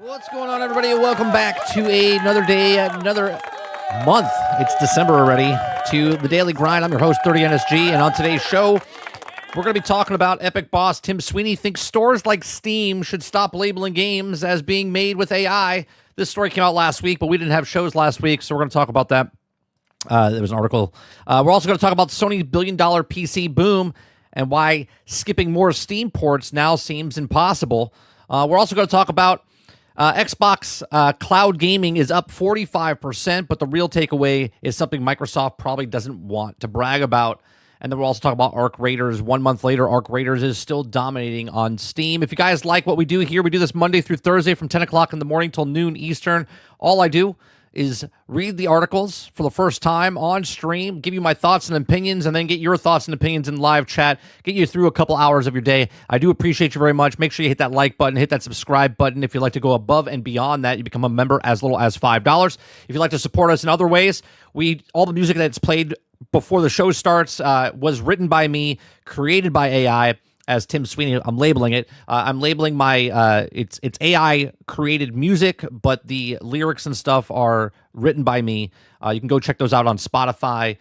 What's going on, everybody? Welcome back to another day, another month. It's December already, to the Daily Grind. I'm your host, 30NSG, and on today's show, we're going to be talking about Epic boss Tim Sweeney thinks stores like Steam should stop labeling games as being made with AI. This story came out last week, but we didn't have shows last week, so we're going to talk about that. There was an article. We're also going to talk about Sony's billion-dollar PC boom and why skipping more Steam ports now seems impossible. We're also going to talk about Xbox cloud gaming is up 45%, but the real takeaway is something Microsoft probably doesn't want to brag about. And then we'll also talk about Arc Raiders. 1 month later, Arc Raiders is still dominating on Steam. If you guys like what we do here, we do this Monday through Thursday from 10 o'clock in the morning till noon Eastern. All I do is read the articles for the first time on stream, give you my thoughts and opinions, and then get your thoughts and opinions in live chat, get you through a couple hours of your day. I do appreciate you very much. Make sure you hit that like button, hit that subscribe button. If you'd like to go above and beyond that, you become a member as little as $5. If you'd like to support us in other ways, all the music that's played before the show starts was written by me, created by AI. As Tim Sweeney, I'm labeling it. I'm labeling my it's AI created music, but the lyrics and stuff are written by me. You can go check those out on Spotify.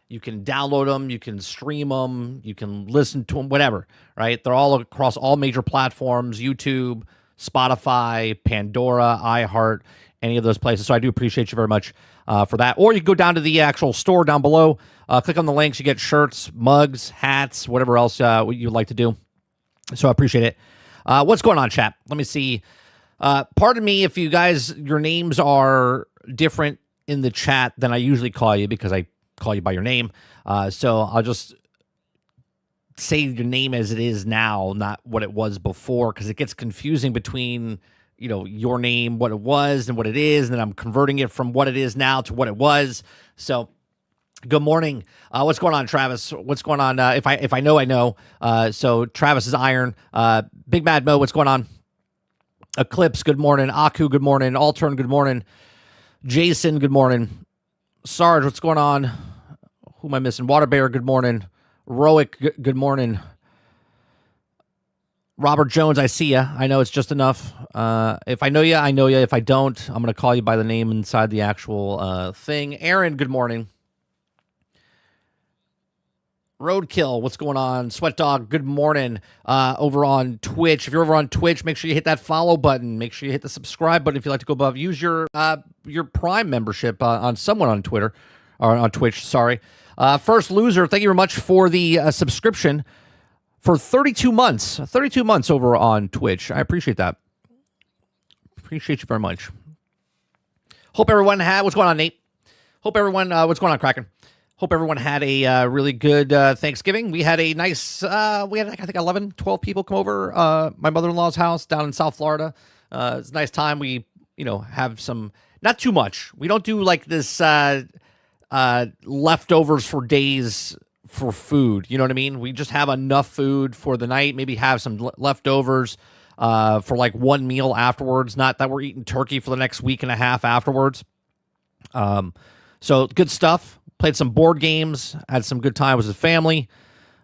You can download them, you can stream them, you can listen to them, whatever. Right? They're all across all major platforms: YouTube, Spotify, Pandora, iHeart, any of those places. So I do appreciate you very much for that. Or you can go down to the actual store down below. Click on the links. You get shirts, mugs, hats, whatever else you'd like to do. So I appreciate it. What's going on, chat? Let me see. Pardon me if you guys, your names are different in the chat than I usually call you, because I call you by your name. So I'll just say your name as it is now, not what it was before, because it gets confusing between your name, what it was, and what it is, and then I'm converting it from what it is now to what it was. So, good morning. What's going on, Travis? What's going on? If I know, I know. So Travis is Iron. Big Mad Mo, what's going on? Eclipse, good morning. Aku, good morning. Altern, good morning. Jason, good morning. Sarge, what's going on? Who am I missing? Waterbear, good morning. Roic, good morning. Robert Jones, I see ya. I know it's just enough. If I know you, I know you. If I don't, I'm going to call you by the name inside the actual thing. Aaron, good morning. Roadkill, what's going on? Sweat Dog, good morning. Over on Twitch. If you're over on Twitch, make sure you hit that follow button. Make sure you hit the subscribe button if you like to go above. Use your Prime membership on someone on Twitter, or on Twitch, sorry. First Loser, thank you very much for the subscription. For 32 months over on Twitch. I appreciate that. Appreciate you very much. What's going on, Nate? What's going on, Kraken? Hope everyone had a really good Thanksgiving. We had a nice, I think 11, 12 people come over my mother-in-law's house down in South Florida. It's a nice time. We, have some, not too much. We don't do like this leftovers for days for food, you know what I mean? We just have enough food for the night, maybe have some leftovers for like one meal afterwards, not that we're eating turkey for the next week and a half afterwards. So good stuff. Played some board games, had some good time with the family,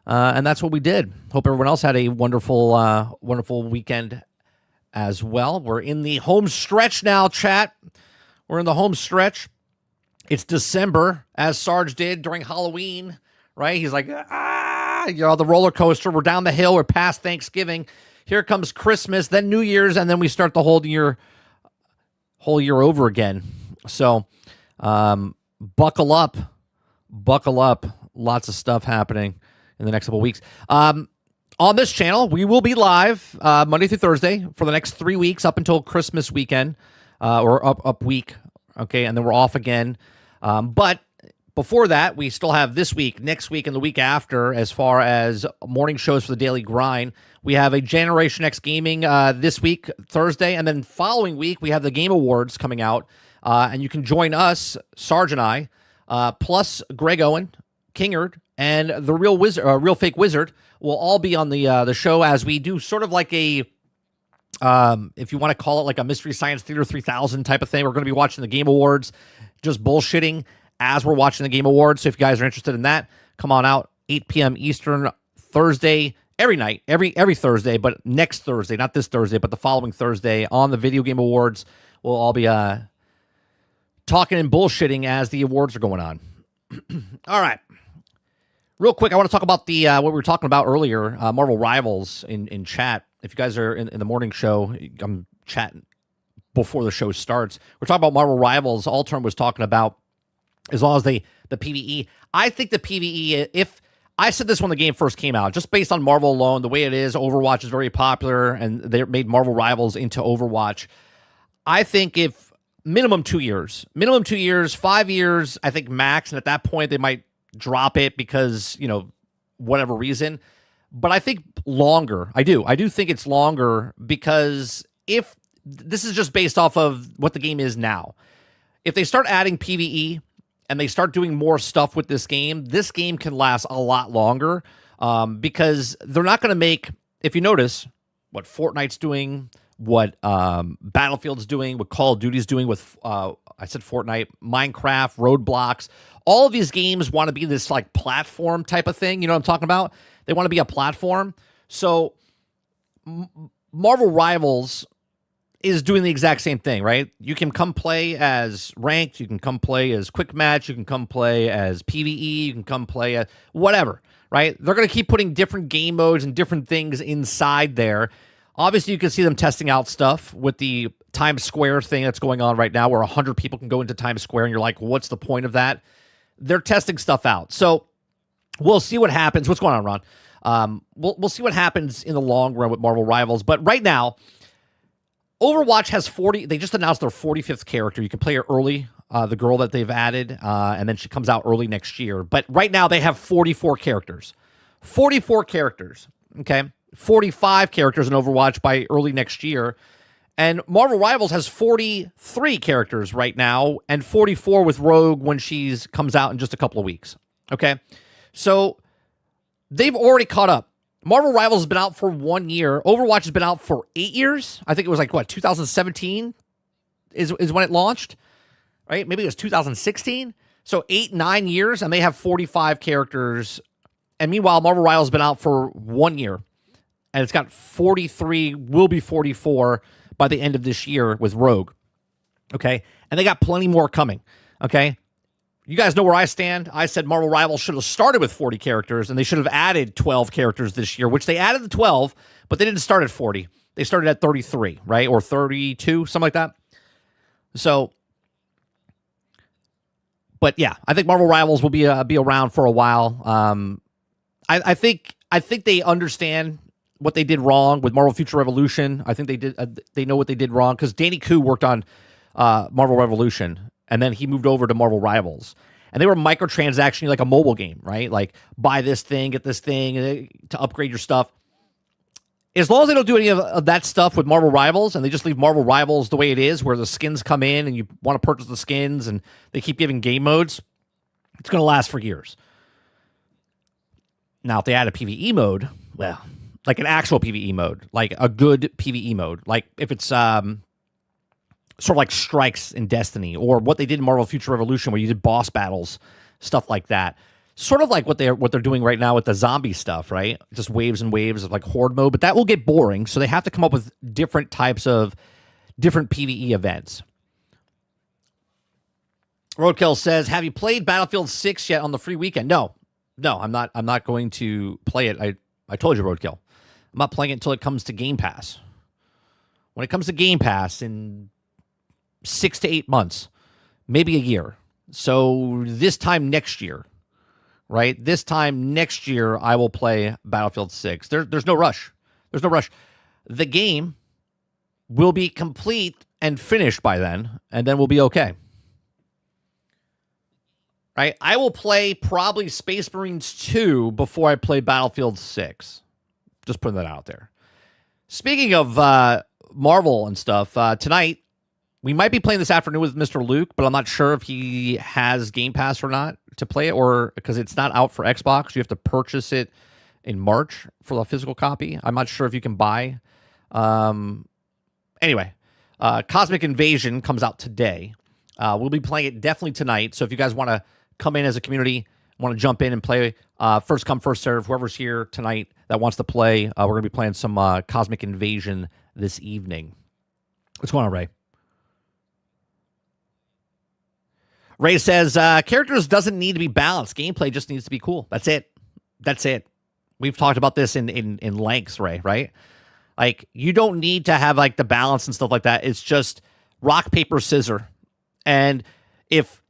and that's what we did. Hope everyone else had a wonderful weekend as well. We're in the home stretch now, chat. We're in the home stretch. It's December, as Sarge did during Halloween. Right? He's like, the roller coaster. We're down the hill. We're past Thanksgiving. Here comes Christmas, then New Year's, and then we start the whole year over again. So, buckle up. Lots of stuff happening in the next couple of weeks. On this channel, we will be live Monday through Thursday for the next 3 weeks up until Christmas weekend, or up week. Okay, and then we're off again. But before that, we still have this week, next week, and the week after as far as morning shows for the Daily Grind. We have a Generation X Gaming this week, Thursday, and then following week, we have the Game Awards coming out. And you can join us, Sarge and I, plus Greg Owen, Kingard, and the Real Fake Wizard will all be on the show as we do sort of like a, if you want to call it like a Mystery Science Theater 3000 type of thing. We're going to be watching the Game Awards, just bullshitting as we're watching the Game Awards. So if you guys are interested in that, come on out, 8 p.m. Eastern, Thursday, every night, every Thursday, but next Thursday, not this Thursday, but the following Thursday on the Video Game Awards. We'll all be talking and bullshitting as the awards are going on. All right. Real quick, I want to talk about the what we were talking about earlier, Marvel Rivals in chat. If you guys are in the morning show, I'm chatting before the show starts. We're talking about Marvel Rivals. Alterm was talking about as long as the PvE. I think the PvE, if I said this when the game first came out, just based on Marvel alone, the way it is, Overwatch is very popular, and they made Marvel Rivals into Overwatch. I think if minimum 2 years, 5 years, I think max, and at that point they might drop it because, whatever reason. But I think longer. I do think it's longer because if this is just based off of what the game is now. If they start adding PvE and they start doing more stuff with this game can last a lot longer because they're not going to make, if you notice, what Fortnite's doing, what Battlefield's doing, what Call of Duty's doing with, I said Fortnite, Minecraft, Roadblocks. All of these games want to be this like platform type of thing. You know what I'm talking about? They want to be a platform. So Marvel Rivals is doing the exact same thing, right? You can come play as ranked, you can come play as quick match, you can come play as PvE, you can come play as whatever, right? They're going to keep putting different game modes and different things inside there. Obviously, you can see them testing out stuff with the Times Square thing that's going on right now where 100 people can go into Times Square and you're like, what's the point of that? They're testing stuff out. So we'll see what happens. What's going on, Ron? We'll see what happens in the long run with Marvel Rivals. But right now, Overwatch has 40. They just announced their 45th character. You can play her early, the girl that they've added, and then she comes out early next year. But right now, they have 44 characters. 44 characters, okay? 45 characters in Overwatch by early next year. And Marvel Rivals has 43 characters right now and 44 with Rogue when she comes out in just a couple of weeks, okay? So they've already caught up. Marvel Rivals has been out for 1 year. Overwatch has been out for 8 years. I think it was 2017 is when it launched, right? Maybe it was 2016. So 8-9 years, and they have 45 characters. And meanwhile, Marvel Rivals has been out for 1 year, and it's got 43, will be 44 by the end of this year with Rogue, okay? And they got plenty more coming, okay? You guys know where I stand. I said Marvel Rivals should have started with 40 characters, and they should have added 12 characters this year, which they added the 12, but they didn't start at 40. They started at 33, right? Or 32, something like that. So, but yeah, I think Marvel Rivals will be around for a while. I think they understand what they did wrong with Marvel Future Revolution. I think they know what they did wrong because Danny Koo worked on Marvel Revolution, and then he moved over to Marvel Rivals. And they were microtransactioning like a mobile game, right? Like buy this thing, get this thing to upgrade your stuff. As long as they don't do any of that stuff with Marvel Rivals and they just leave Marvel Rivals the way it is, where the skins come in and you want to purchase the skins and they keep giving game modes, it's going to last for years. Now, if they add a PvE mode, well, like an actual PvE mode, like a good PvE mode, like if it's sort of like strikes in Destiny, or what they did in Marvel Future Revolution, where you did boss battles, stuff like that. Sort of like what they're doing right now with the zombie stuff, right? Just waves and waves of like horde mode, but that will get boring. So they have to come up with different types of different PvE events. Roadkill says, "Have you played Battlefield 6 yet on the free weekend?" No, I'm not. I'm not going to play it. I told you, Roadkill. I'm not playing it until it comes to Game Pass. When it comes to Game Pass in 6 to 8 months, maybe a year. So this time next year, right? This time next year, I will play Battlefield 6. There's no rush. There's no rush. The game will be complete and finished by then, and then we'll be okay. Right? I will play probably Space Marines 2 before I play Battlefield 6. Just putting that out there. Speaking of Marvel and stuff, tonight, we might be playing this afternoon with Mr. Luke, but I'm not sure if he has Game Pass or not to play it, or because it's not out for Xbox. You have to purchase it in March for the physical copy. I'm not sure if you can buy. Anyway, Cosmic Invasion comes out today. We'll be playing it definitely tonight. So if you guys want to come in as a community, want to jump in and play, first come, first serve, whoever's here tonight, that wants to play. We're going to be playing some Cosmic Invasion this evening. What's going on, Ray? Ray says, characters doesn't need to be balanced. Gameplay just needs to be cool. That's it. That's it. We've talked about this in lengths, Ray, right? Like, you don't need to have, like, the balance and stuff like that. It's just rock, paper, scissors. And if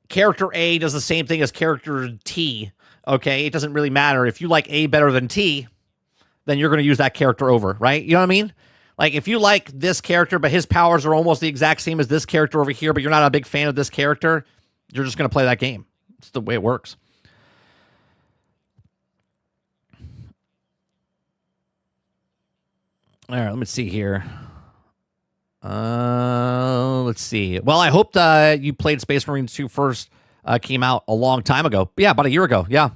character A does the same thing as character T, okay, it doesn't really matter. If you like A better than T, then you're going to use that character over, right? You know what I mean? Like, if you like this character, but his powers are almost the exact same as this character over here, but you're not a big fan of this character, you're just going to play that game. It's the way it works. All right, let me see here. Let's see. Well, I hope you played Space Marines 2 first. Came out a long time ago. Yeah, about a year ago. Yeah.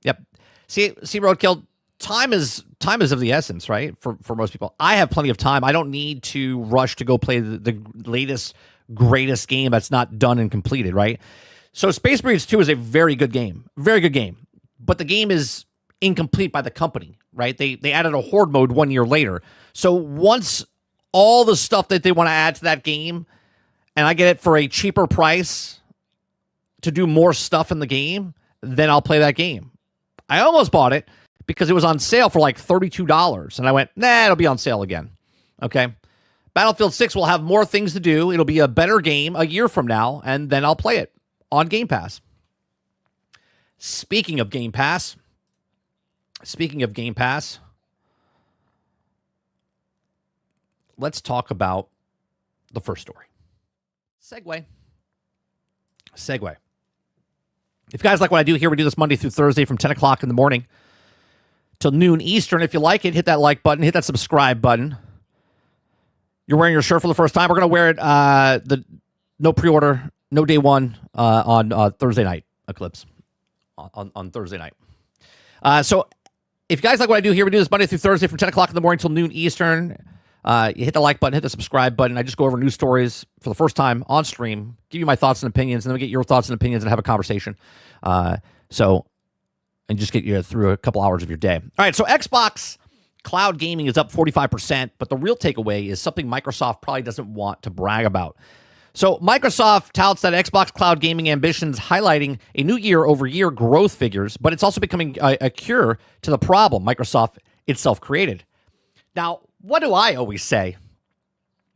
Yep. See, Roadkill, time is of the essence, right? For most people. I have plenty of time. I don't need to rush to go play the latest, greatest game that's not done and completed, right? So Space Marines 2 is a very good game. Very good game. But the game is incomplete by the company, right? They added a horde mode 1 year later. So once all the stuff that they want to add to that game, and I get it for a cheaper price to do more stuff in the game, then I'll play that game. I almost bought it because it was on sale for like $32. And I went, nah, it'll be on sale again. Okay. Battlefield 6 will have more things to do. It'll be a better game a year from now, and then I'll play it on Game Pass. Speaking of Game Pass, let's talk about the first story. Segue. If you guys like what I do here, we do this Monday through Thursday from 10 o'clock in the morning till noon Eastern. If you like it, hit that like button, hit that subscribe button. You're wearing your shirt for the first time. We're going to wear it, no pre-order, no day one on Thursday night, Eclipse, on Thursday night. So if you guys like what I do here, we do this Monday through Thursday from 10 o'clock in the morning till noon Eastern. You hit the like button, hit the subscribe button. I just go over news stories for the first time on stream, give you my thoughts and opinions, and then we get your thoughts and opinions and have a conversation. And just get you through a couple hours of your day. All right, so Xbox Cloud Gaming is up 45%, but the real takeaway is something Microsoft probably doesn't want to brag about. So Microsoft touts that Xbox Cloud Gaming ambitions, highlighting a new year-over-year growth figures, but it's also becoming a cure to the problem Microsoft itself created. Now, what do I always say?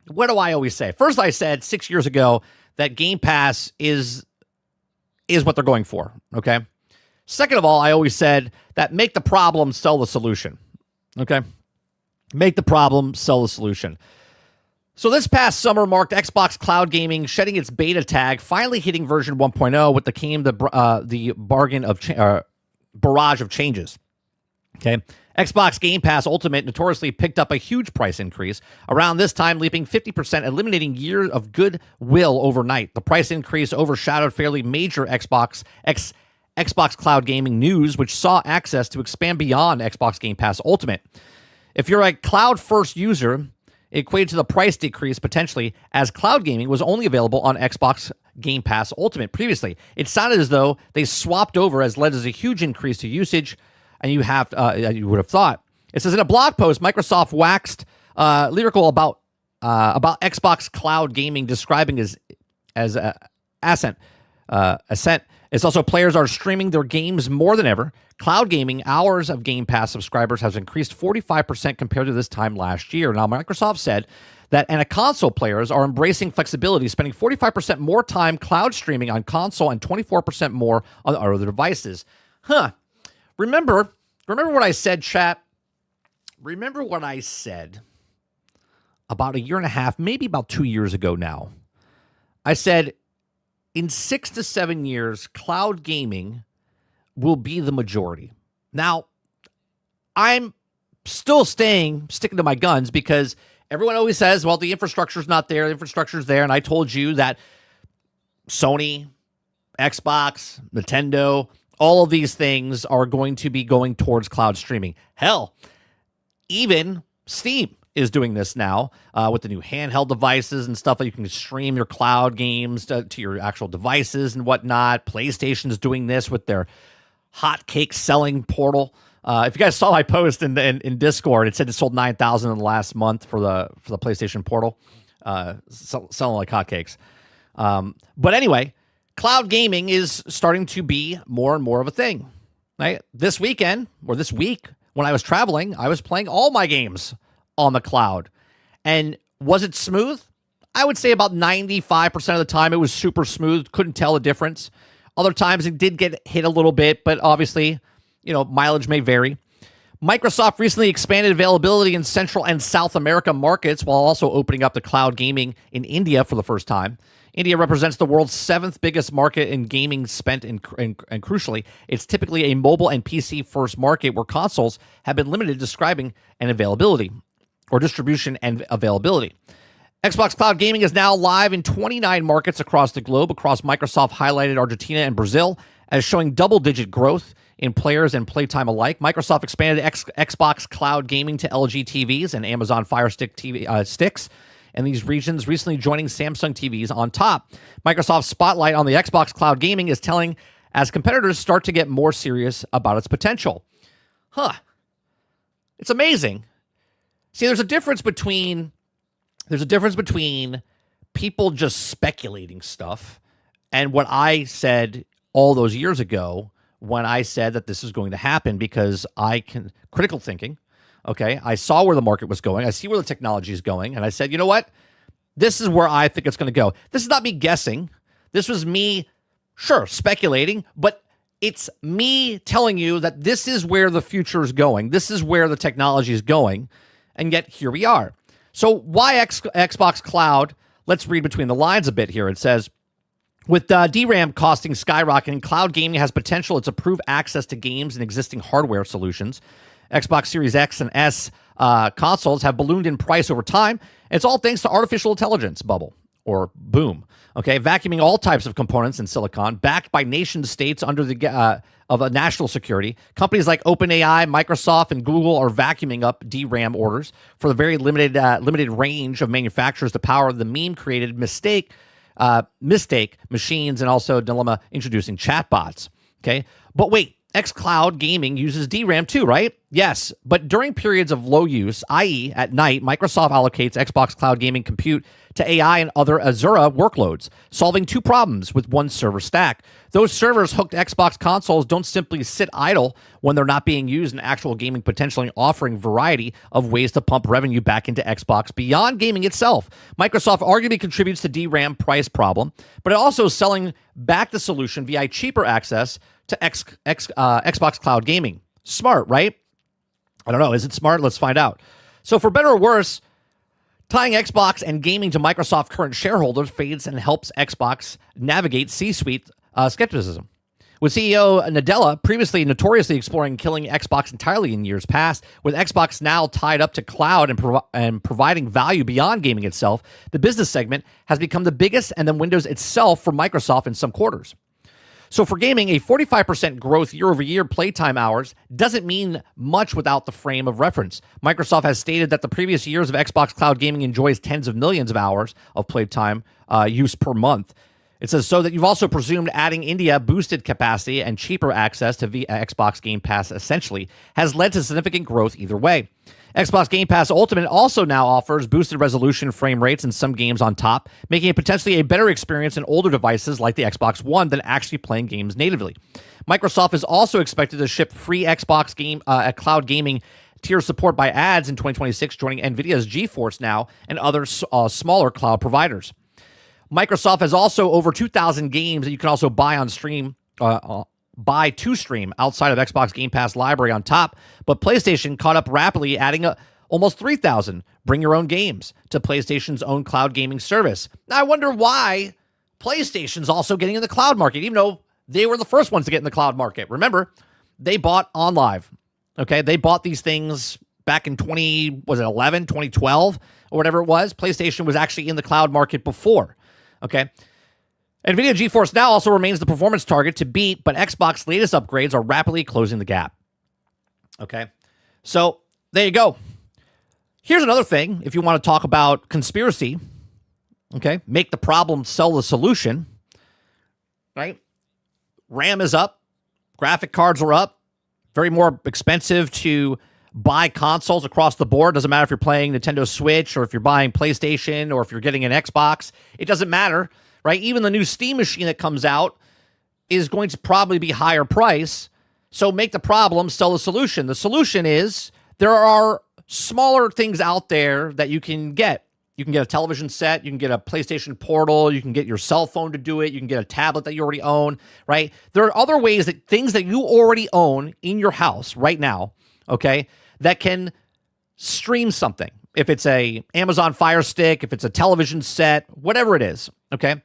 First, I said 6 years ago that Game Pass is what they're going for, okay? Second of all, I always said that make the problem, sell the solution, okay? Make the problem, sell the solution. So this past summer marked Xbox Cloud Gaming shedding its beta tag, finally hitting version 1.0 with the barrage of changes, okay? Xbox Game Pass Ultimate notoriously picked up a huge price increase, around this time leaping 50%, eliminating years of goodwill overnight. The price increase overshadowed fairly major Xbox Cloud Gaming news, which saw access to expand beyond Xbox Game Pass Ultimate. If you're a cloud-first user, it equated to the price decrease potentially, as cloud gaming was only available on Xbox Game Pass Ultimate previously. It sounded as though they swapped over, as led as a huge increase to usage, and you would have thought. It says in a blog post, Microsoft waxed lyrical about Xbox Cloud Gaming, describing as ascent. It's also players are streaming their games more than ever. Cloud gaming hours of Game Pass subscribers has increased 45% compared to this time last year. Now, Microsoft said that console players are embracing flexibility, spending 45% more time cloud streaming on console and 24% more on other devices. Remember what I said, chat? Remember what I said about a year and a half, maybe about 2 years ago now. I said, in 6 to 7 years, cloud gaming will be the majority. Now, I'm still sticking to my guns, because everyone always says, well, the infrastructure's not there, the infrastructure's there, and I told you that Sony, Xbox, Nintendo, all of these things are going to be going towards cloud streaming. Hell, even Steam is doing this now with the new handheld devices and stuff that you can stream your cloud games to your actual devices and whatnot. PlayStation is doing this with their hotcake selling portal. If you guys saw my post in Discord, it said it sold 9,000 in the last month for the PlayStation Portal, selling like hotcakes. But anyway, cloud gaming is starting to be more and more of a thing. Right? This week, when I was traveling, I was playing all my games on the cloud. And was it smooth? I would say about 95% of the time it was super smooth. Couldn't tell the difference. Other times it did get hit a little bit, but obviously, mileage may vary. Microsoft recently expanded availability in Central and South America markets while also opening up the cloud gaming in India for the first time. India represents the world's 7th biggest market in gaming spent, and crucially, it's typically a mobile and PC-first market where consoles have been limited to describing and availability, or distribution and availability. Xbox Cloud Gaming is now live in 29 markets across the globe. Across Microsoft highlighted Argentina and Brazil as showing double-digit growth in players and playtime alike. Microsoft expanded Xbox Cloud Gaming to LG TVs and Amazon Fire Stick TV sticks in these regions, recently joining Samsung TVs on top. Microsoft's spotlight on the Xbox Cloud Gaming is telling as competitors start to get more serious about its potential. It's amazing. See, there's a difference between people just speculating stuff and what I said all those years ago when I said that this is going to happen because critical thinking, okay? I saw where the market was going. I see where the technology is going. And I said, you know what? This is where I think it's going to go. This is not me guessing. This was me, sure, speculating, but it's me telling you that this is where the future is going. This is where the technology is going. And yet here we are. So why Xbox Cloud? Let's read between the lines a bit here. It says, with DRAM costing skyrocketing, cloud gaming has potential to improve access to games and existing hardware solutions. Xbox Series X and S consoles have ballooned in price over time. It's all thanks to artificial intelligence bubble, or boom. Okay, vacuuming all types of components in silicon, backed by nation states under the of a national security. Companies like OpenAI, Microsoft, and Google are vacuuming up DRAM orders for the very limited range of manufacturers to power the meme-created mistake machines, and also dilemma introducing chatbots. Okay, but wait. xCloud Gaming uses DRAM too, right? Yes, but during periods of low use, i.e. at night, Microsoft allocates Xbox Cloud Gaming compute to AI and other Azure workloads, solving two problems with one server stack. Those servers hooked Xbox consoles don't simply sit idle when they're not being used in actual gaming, potentially offering variety of ways to pump revenue back into Xbox beyond gaming itself. Microsoft arguably contributes to DRAM price problem, but it also is selling back the solution via cheaper access to Xbox Cloud Gaming. Smart, right? I don't know. Is it smart? Let's find out. So for better or worse, tying Xbox and gaming to Microsoft current shareholders fades and helps Xbox navigate C-suite skepticism. With CEO Nadella previously notoriously exploring killing Xbox entirely in years past, with Xbox now tied up to cloud and providing value beyond gaming itself, the business segment has become the biggest, and then Windows itself for Microsoft in some quarters. So for gaming, a 45% growth year-over-year playtime hours doesn't mean much without the frame of reference. Microsoft has stated that the previous years of Xbox Cloud Gaming enjoys tens of millions of hours of playtime use per month. It says, so that you've also presumed adding India boosted capacity and cheaper access to Xbox Game Pass essentially has led to significant growth either way. Xbox Game Pass Ultimate also now offers boosted resolution frame rates in some games on top, making it potentially a better experience in older devices like the Xbox One than actually playing games natively. Microsoft is also expected to ship free Xbox Cloud Gaming tier support by ads in 2026, joining NVIDIA's GeForce Now and other smaller cloud providers. Microsoft has also over 2,000 games that you can also buy on stream, buy to stream outside of Xbox Game Pass library on top, but PlayStation caught up rapidly, adding almost 3,000 bring your own games to PlayStation's own cloud gaming service. Now, I wonder why PlayStation's also getting in the cloud market, even though they were the first ones to get in the cloud market. Remember, they bought OnLive. Okay, they bought these things back in 2012 or whatever it was. PlayStation was actually in the cloud market before. Okay. NVIDIA GeForce Now also remains the performance target to beat, but Xbox's latest upgrades are rapidly closing the gap. Okay. So there you go. Here's another thing. If you want to talk about conspiracy, okay, make the problem, sell the solution, right? RAM is up. Graphic cards are up. very more expensive to buy consoles across the board. Doesn't matter if you're playing Nintendo Switch or if you're buying PlayStation or if you're getting an Xbox. It doesn't matter, right? Even the new Steam machine that comes out is going to probably be higher price. So make the problem, sell the solution. The solution is there are smaller things out there that you can get. You can get a television set. You can get a PlayStation Portal. You can get your cell phone to do it. You can get a tablet that you already own, right? There are other ways that things that you already own in your house right now, okay, that can stream something. If it's a Amazon Fire Stick, if it's a television set, whatever it is, okay?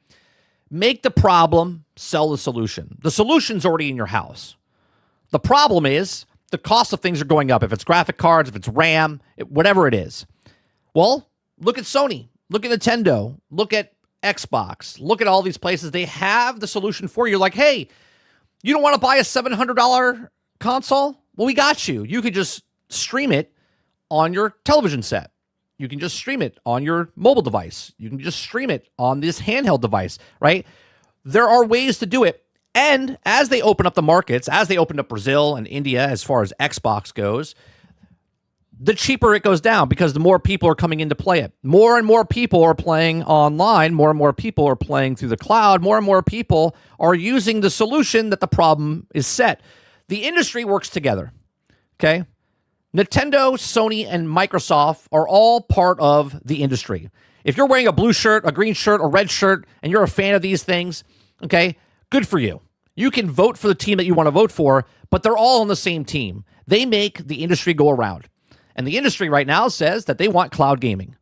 Make the problem, sell the solution. The solution's already in your house. The problem is the cost of things are going up. If it's graphic cards, if it's RAM, whatever it is. Well, look at Sony, look at Nintendo, look at Xbox, look at all these places. They have the solution for you. Like, hey, you don't want to buy a $700 console? Well, we got you. You could just stream it on your television set. You can just stream it on your mobile device. You can just stream it on this handheld device, right? There are ways to do it. And as they open up the markets, as they opened up Brazil and India as far as Xbox goes, the cheaper it goes down because the more people are coming in to play it. More and more people are playing online. More and more people are playing through the cloud. More and more people are using the solution that the problem is set. The industry works together, okay? Nintendo, Sony, and Microsoft are all part of the industry. If you're wearing a blue shirt, a green shirt, a red shirt, and you're a fan of these things, okay, good for you. You can vote for the team that you want to vote for, but they're all on the same team. They make the industry go around. And the industry right now says that they want cloud gaming,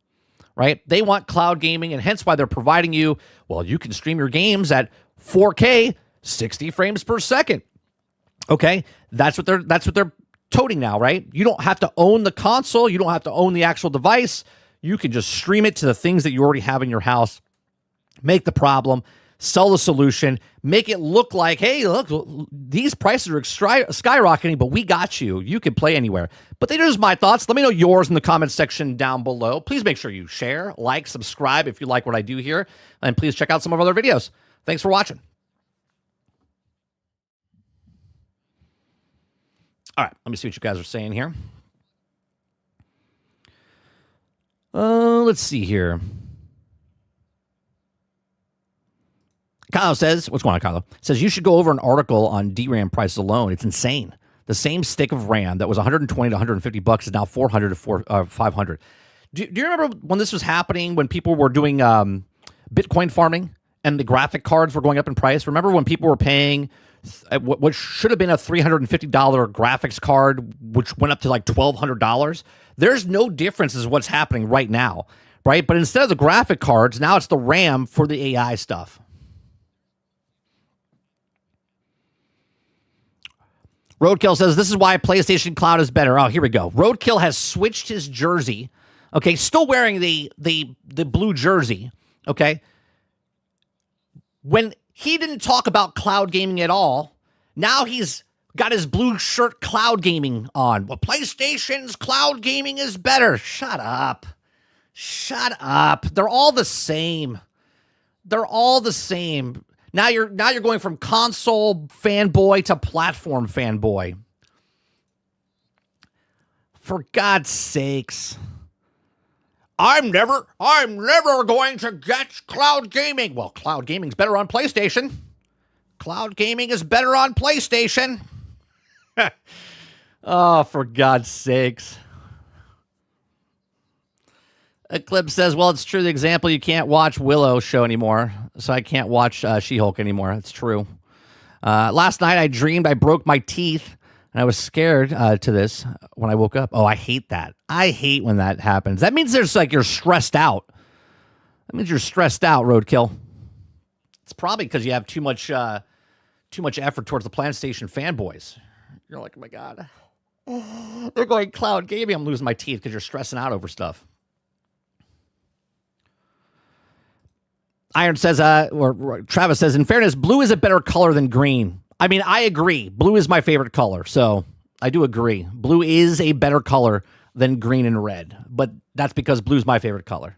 right? They want cloud gaming, and hence why they're providing you, well, you can stream your games at 4K, 60 frames per second. Okay? That's what they're toting now, right? You don't have to own the console. You don't have to own the actual device. You can just stream it to the things that you already have in your house. Make the problem, sell the solution, make it look like, hey, look, these prices are skyrocketing, but we got you. You can play anywhere. But these are just my thoughts. Let me know yours in the comments section down below. Please make sure you share, like, subscribe if you like what I do here, and please check out some of our other videos. Thanks for watching. All right, let me see what you guys are saying here. Let's see here. Kyle says, what's going on, Kyle? Says, you should go over an article on DRAM prices alone. It's insane. The same stick of RAM that was $120 to $150 is now $400 to $500. Do you remember when this was happening, when people were doing Bitcoin farming and the graphic cards were going up in price? Remember when people were paying what should have been a $350 graphics card, which went up to like $1,200? There's no difference is what's happening right now, right? But instead of the graphic cards, now it's the RAM for the AI stuff. Roadkill says, this is why PlayStation Cloud is better. Oh, here we go. Roadkill has switched his jersey. Okay, still wearing the blue jersey. Okay. When he didn't talk about cloud gaming at all, now he's got his blue shirt cloud gaming on. Well, PlayStation's cloud gaming is better. Shut up. Shut up. They're all the same. They're all the same. Now you're going from console fanboy to platform fanboy. For God's sakes. I'm never going to get cloud gaming. Well, cloud gaming's better on PlayStation. Cloud gaming is better on PlayStation. Oh, for God's sakes. Eclipse says, well, it's true. The example, you can't watch Willow show anymore, so I can't watch She-Hulk anymore. It's true. Last night, I dreamed I broke my teeth, and I was scared to this when I woke up. Oh, I hate that. I hate when that happens. That means you're stressed out. That means you're stressed out, Roadkill. It's probably because you have too much effort towards the PlayStation fanboys. You're like, oh, my God. They're going cloud gaming. I'm losing my teeth because you're stressing out over stuff. Iron says, or Travis says, in fairness, blue is a better color than green. I mean, I agree. Blue is my favorite color, so I do agree. Blue is a better color than green and red, but that's because blue is my favorite color.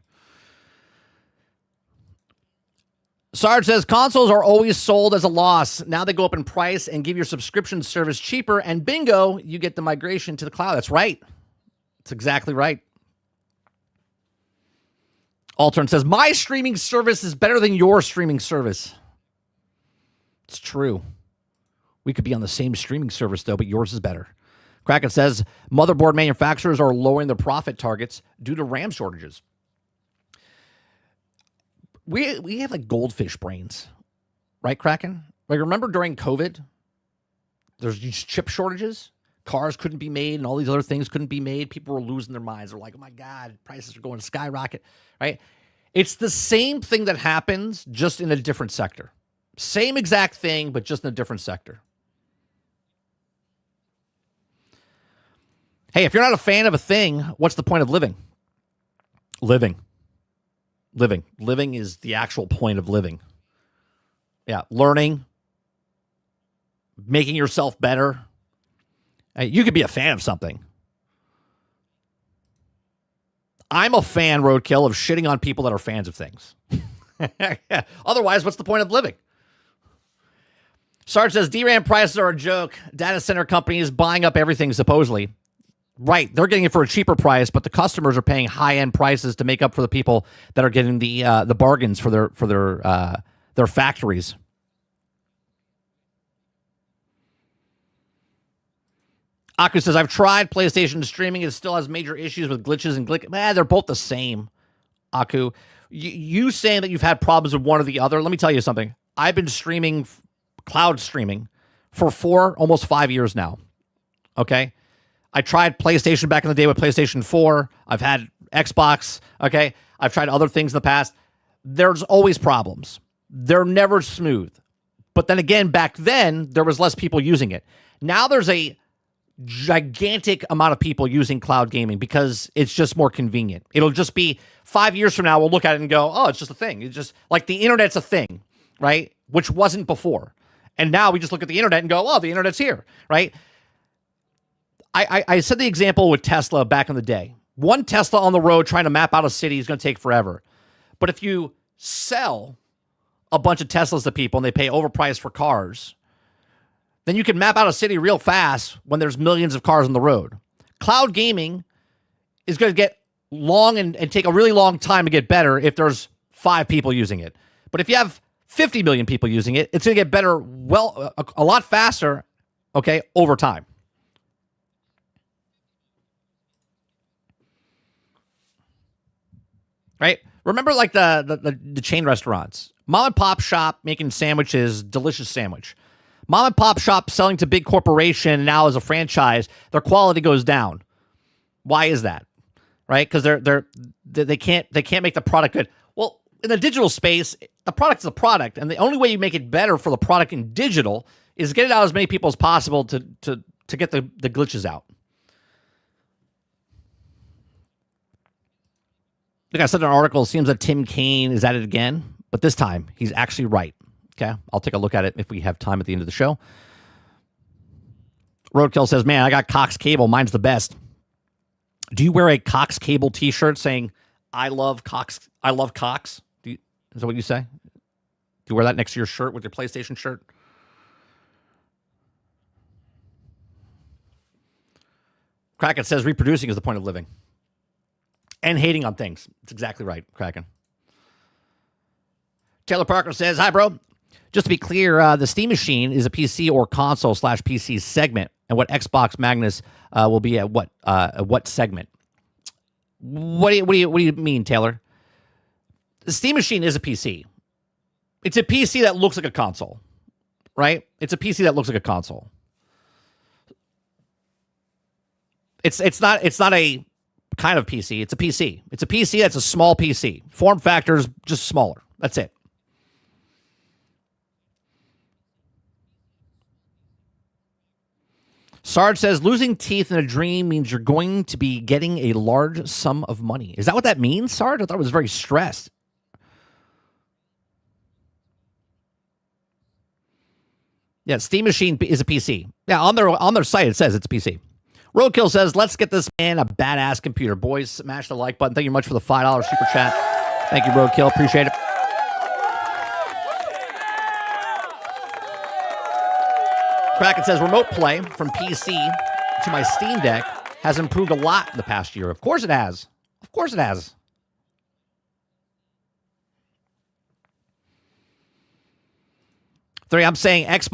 Sarge says consoles are always sold as a loss. Now they go up in price and give your subscription service cheaper, and bingo, you get the migration to the cloud. That's right. That's exactly right. Altern says, my streaming service is better than your streaming service. It's true. We could be on the same streaming service, though, but yours is better. Kraken says, motherboard manufacturers are lowering their profit targets due to RAM shortages. We have like goldfish brains, right, Kraken? Like, remember during COVID, there's these chip shortages? Cars couldn't be made and all these other things couldn't be made. People were losing their minds. They're like, oh, my God, prices are going to skyrocket, right? It's the same thing that happens just in a different sector. Same exact thing, but just in a different sector. Hey, if you're not a fan of a thing, what's the point of living? Living is the actual point of living. Yeah, learning, making yourself better. You could be a fan of something. I'm a fan, Roadkill, of shitting on people that are fans of things. Otherwise, what's the point of living? Sarge says, DRAM prices are a joke. Data center companies buying up everything, supposedly. Right, they're getting it for a cheaper price, but the customers are paying high-end prices to make up for the people that are getting the bargains for their factories. Aku says, I've tried PlayStation streaming. It still has major issues with glitches and they're both the same, Aku. You saying that you've had problems with one or the other, let me tell you something. I've been streaming, cloud streaming, for almost 5 years now, okay? I tried PlayStation back in the day with PlayStation 4. I've had Xbox, okay? I've tried other things in the past. There's always problems. They're never smooth. But then again, back then, there was less people using it. Now there's a gigantic amount of people using cloud gaming because it's just more convenient. It'll just be 5 years from now, we'll look at it and go, oh, it's just a thing. It's just like the internet's a thing, right? Which wasn't before. And now we just look at the internet and go, oh, the internet's here, right? I said the example with Tesla back in the day. One Tesla on the road trying to map out a city is going to take forever. But if you sell a bunch of Teslas to people and they pay overpriced for cars, then you can map out a city real fast when there's millions of cars on the road. Cloud gaming is going to get long and take a really long time to get better if there's 5 people using it. But if you have 50 million people using it, it's going to get better a lot faster, okay, over time. Right? Remember like the chain restaurants. Mom and pop shop making sandwiches, delicious sandwich. Mom and pop shop selling to big corporation now as a franchise, their quality goes down. Why is that? Right? Because they can't make the product good. Well, in the digital space, the product is a product, and the only way you make it better for the product in digital is get it out as many people as possible to get the glitches out. Like I said in an article, it seems that Tim Kaine is at it again, but this time he's actually right. Okay, I'll take a look at it if we have time at the end of the show. Roadkill says, man, I got Cox Cable. Mine's the best. Do you wear a Cox Cable t-shirt saying, I love Cox? I love Cox? Is that what you say? Do you wear that next to your shirt with your PlayStation shirt? Kraken says, reproducing is the point of living. And hating on things. That's exactly right, Kraken. Taylor Parker says, hi, bro. Just to be clear, the Steam Machine is a PC or console / PC segment, and what Xbox Magnus will be at what segment? What do you mean, Taylor? The Steam Machine is a PC. It's a PC that looks like a console, right? It's a PC that looks like a console. It's not a kind of PC. It's a PC. It's a PC that's a small PC. Form factor's just smaller. That's it. Sarge says, losing teeth in a dream means you're going to be getting a large sum of money. Is that what that means, Sarge? I thought it was very stressed. Yeah, Steam Machine is a PC. Yeah, on their site it says it's a PC. Roadkill says, let's get this man a badass computer. Boys, smash the like button. Thank you much for the $5 super chat. Thank you, Roadkill. Appreciate it. Kraken says, remote play from PC to my Steam Deck has improved a lot in the past year. Of course it has. Of course it has. I'm saying Xbox